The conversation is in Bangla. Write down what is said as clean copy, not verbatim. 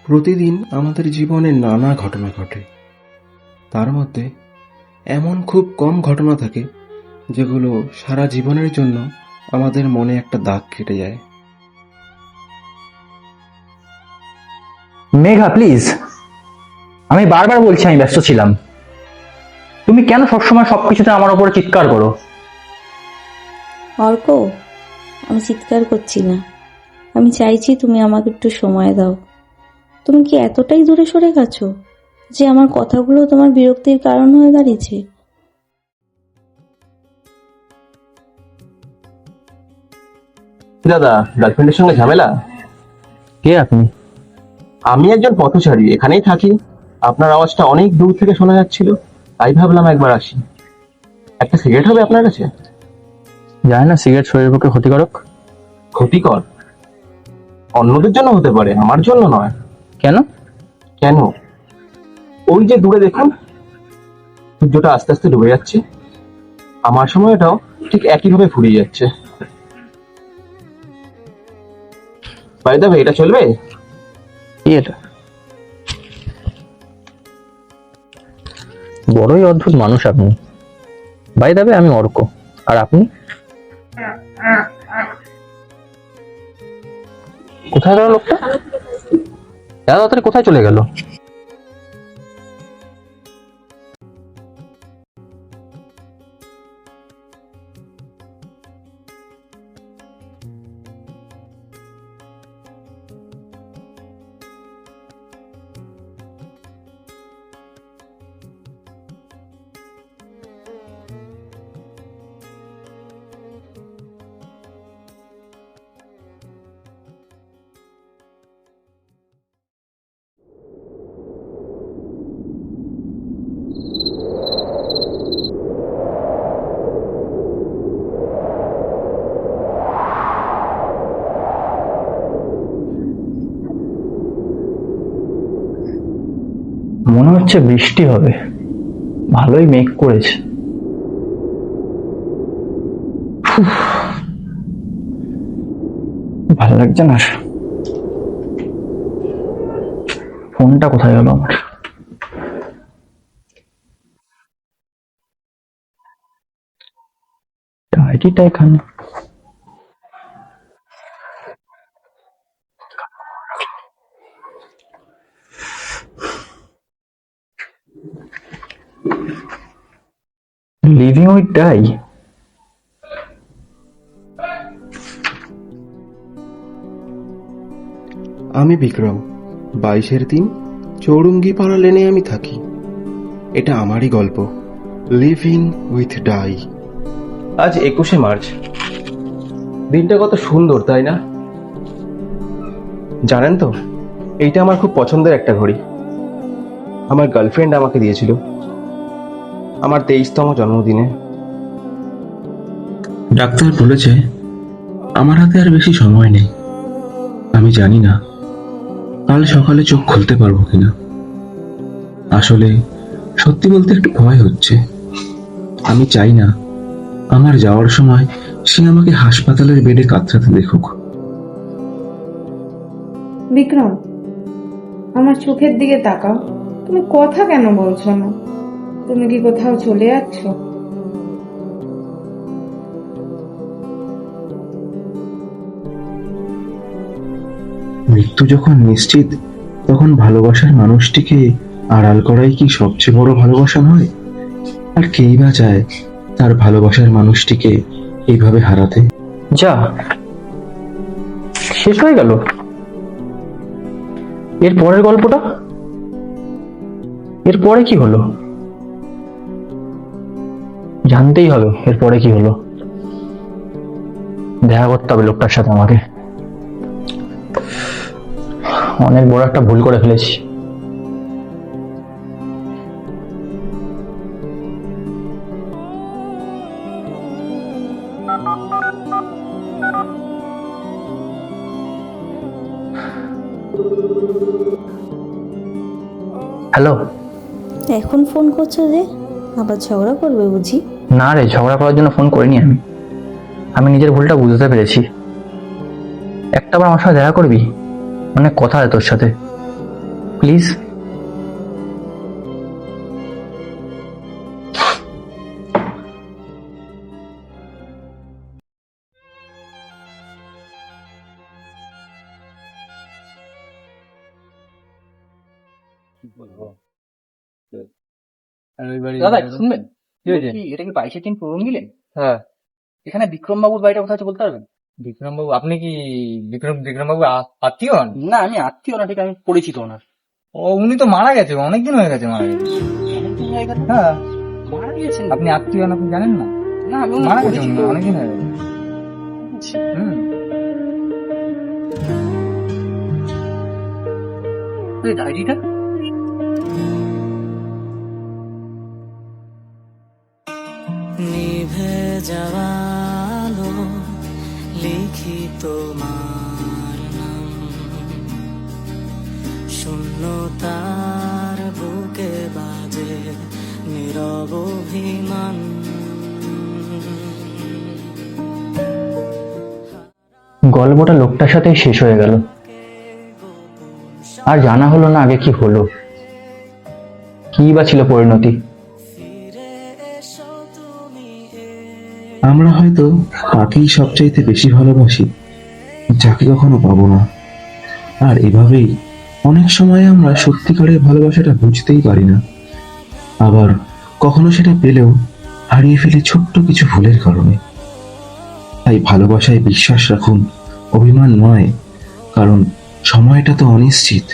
প্রতিদিন আমাদের জীবনে নানা ঘটনা ঘটে। তার মধ্যে এমন খুব কম ঘটনা থাকে যেগুলো সারা জীবনের জন্য আমাদের মনে একটা দাগ কেটে যায়। মেঘা প্লিজ, আমি বারবার বলছি আমি ব্যস্ত ছিলাম। তুমি কেন সবসময় সবকিছুতে আমার উপরে চিৎকার করো? অর্ক, আমি চিৎকার করছি না, আমি চাইছি তুমি আমাকে একটু সময় দাও। তুমি কি এতটাই দূরে সরে গেছো যে আমার কথাগুলো তোমার বিরক্তির কারণ হয়ে দাঁড়িয়েছে? দাদা, গার্লফ্রেন্ডের সঙ্গে ঝামেলা? কে আপনি? আমি একজন পথচারী, এখানেই থাকি। আপনার আওয়াজটা অনেক দূর থেকে শোনা যাচ্ছিল, তাই ভাবলাম একবার আসি। একটা সিগারেট হবে আপনার কাছে? জানি না সিগারেট শরীরের পক্ষে ক্ষতিকারক। ক্ষতিকর অন্যদের জন্য হতে পারে, আমার জন্য নয়। কেন? কেন? ওই যে দূরে দেখুন, সূর্যটা আস্তে আস্তে ডুবে যাচ্ছে। আমার সময়টাও ঠিক একইভাবে ফুরিয়ে যাচ্ছে। বাই দ্য ওয়ে, এটা চলবে? কি এটা? বড়ই অদ্ভুত মানুষ আপনি। বাই দ্য ওয়ে, আমি অর্ক, আর আপনি? কোথায় গেল লোকটা? এত তাড়াতাড়ি কোথায় চলে গেল? মনে হচ্ছে বৃষ্টি হবে, ভালোই মেঘ করেছে। ভালো লাগছে না। ফোনটা কোথায় গেল আমার? ডায়েরিটা এখানে। Living with die. আমি বিক্রম, 22-3 চৌরঙ্গিপাড়া লেনে আমি থাকি। এটা আমারই গল্প, লিভিং উইথ ডাই। আজ 21শে মার্চ। দিনটা কত সুন্দর, তাই না? জানেন তো, এইটা আমার খুব পছন্দের একটা ঘড়ি। আমার গার্লফ্রেন্ড আমাকে দিয়েছিল আমার 23তম জন্মদিনে। ডাক্তার বলেছে আমার হাতে আর বেশি সময় নেই। আমি জানি না কাল সকালে চোখ খুলতে পারবো কিনা। আসলে সত্যি বলতে একটু ভয় হচ্ছে। আমি চাই না আমার যাওয়ার সময় সে আমাকে হাসপাতালের বেডে কাতরাতে দেখুক। বিক্রম, আমার চোখের দিকে তাকাও। তুমি কথা কেন বলছো না? তুমি কি কোথাও চলে যাচ্ছ? মৃত্যু যখন নিশ্চিত, তখন ভালোবাসার মানুষটিকে আড়াল করাই কি সবচেয়ে বড় ভালোবাসা নয়? আর কেই বা চায় তার ভালোবাসার মানুষটিকে এইভাবে হারাতে? যা, শেষ হয়ে গেল। এর পরের গল্পটা? এর পরে কি হলো? জানতেই হবে এর পরে কি হলো। দেখা করতে হবে লোকটার সাথে আমাকে। অনেক বড় একটা ভুল করে ফেলেছি। হ্যালো। এখন ফোন করছো যে? আবার ঝগড়া করবে বুঝি? না রে, ঝগড়া করার জন্য ফোন করিনি আমি। আমি নিজের ভুলটা বুঝতে পেরেছি। একটা বার আমার সাথে দেখা করবি? অনেক কথা হয় তোর সাথে। প্লিজ। দাদা একটু শুনবেন? কি হয়েছে? এটা কি 22-এর দিন প্রোগ্রাম দিলেন? হ্যাঁ। এখানে বিক্রম বাবুর বাড়িটা কোথায় আছে বলতে পারবেন? বিক্রম বাবু, আপনি কি বিক্রম বাবু আত্মীয় হন? না, আমি আত্মীয় না, ঠিক আমি পরিচিত ওনার। ও, উনি তো মারা গেছে, অনেকদিন হয়ে গেছে মারা গেছে। হ্যাঁ, মারা গিয়েছেন? আপনি আত্মীয় হন, আপনি জানেন না? না, আমি মারা গেছে, অনেকদিন হয়ে গেছে। হুম। ডায়েরিটা নিভে যাওয়ালো লিখি তোমার নাম, শূন্যতার বুকে বাজে নীরব অভিমান। গল্পটা লোকটার সাথেই শেষ হয়ে গেল, আর জানা হলো না আগে কি হলো, কি বা ছিল পরিণতি। আমরা হয়তো তাকেই সবচাইতে বেশি ভালোবাসি যাকে কখনো পাবো না, আর এভাবেই অনেক সময় আমরা সত্যিকারের ভালোবাসাটা বুঝতেই পারি না, আবার কখনো সেটা পেলেও হারিয়ে ফেলি ছোট্ট কিছু ভুলের কারণে। তাই ভালোবাসায় বিশ্বাস রাখুন, অভিমান নয়, কারণ সময়টা তো অনিশ্চিত।